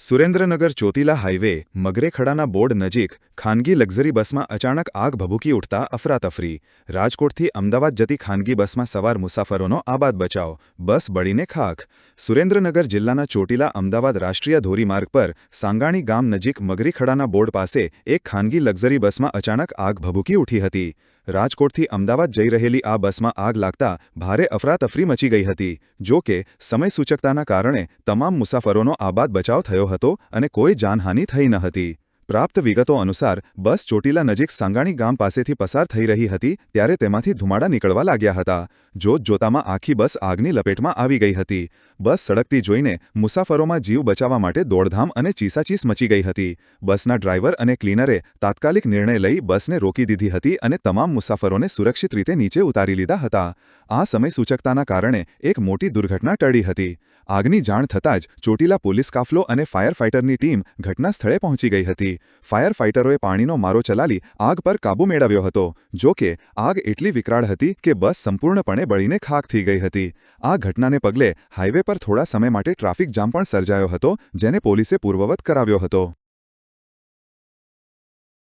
Surendranagar Chotila highway મગરેખડાના board નજીક ખાનગી luxury બસમાં અચાનક આગ ભભૂકી ઉઠતા અફરાતફરી। રાજકોટથી અમદાવાદ જતી ખાનગી બસમાં સવાર મુસાફરોનો આબાદ બચાવ, બસ બળીને ખાખ। સુરેન્દ્રનગર જિલ્લાના ચોટીલા અમદાવાદ રાષ્ટ્રીય ધોરીમાર્ગ પર સાંગાણી ગામ નજીક મગરીખડાના બોર્ડ પાસે એક ખાનગી લક્ઝરી બસમાં અચાનક આગ ભભૂકી ઉઠી હતી। રાજકોટથી અમદાવાદ જઈ રહેલી આ બસમાં આગ લાગતા ભારે અફરાતફરી મચી ગઈ હતી। જો કે સમય સૂચકતાના કારણે તમામ મુસાફરોનો આબાદ બચાવ થયો હતો અને કોઈ જાનહાનિ થઈ ન હતી। પ્રાપ્ત વિગતો અનુસાર બસ ચોટીલા નજીક સાંગાણી ગામ પાસેથી પસાર થઈ રહી હતી ત્યારે તેમાંથી ધુમાડા નીકળવા લાગ્યા હતા। જોતજોતામાં આખી બસ આગની લપેટમાં આવી ગઈ હતી। બસ સળગતી જોઈને મુસાફરોમાં જીવ બચાવવા માટે દોડધામ અને ચીસાચીસ મચી ગઈ હતી। બસના ડ્રાઈવર અને ક્લીનરે તાત્કાલિક નિર્ણય લઈ બસને રોકી દીધી હતી અને તમામ મુસાફરોને સુરક્ષિત રીતે નીચે ઉતારી લીધા હતા। આ સમય સૂચકતાના કારણે એક મોટી દુર્ઘટના ટળી હતી। આગની જાણ થતાં જ ચોટીલા પોલીસ કાફલો અને ફાયર ફાઇટરની ટીમ ઘટના સ્થળે પહોંચી ગઈ હતી। ફાયર ફાઇટરોએ પાણીનો મારો ચલાવી આગ પર કાબૂ મેળવ્યો હતો। જો કે આગ એટલી વિકરાળ હતી કે બસ સંપૂર્ણપણે બળીને ખાખ થઈ ગઈ હતી। આ ઘટનાને પગલે હાઈવે પર થોડા સમય માટે ટ્રાફિક જામ પણ સર્જાયો હતો, જેને પોલીસે પૂર્વવત કરાવ્યો હતો।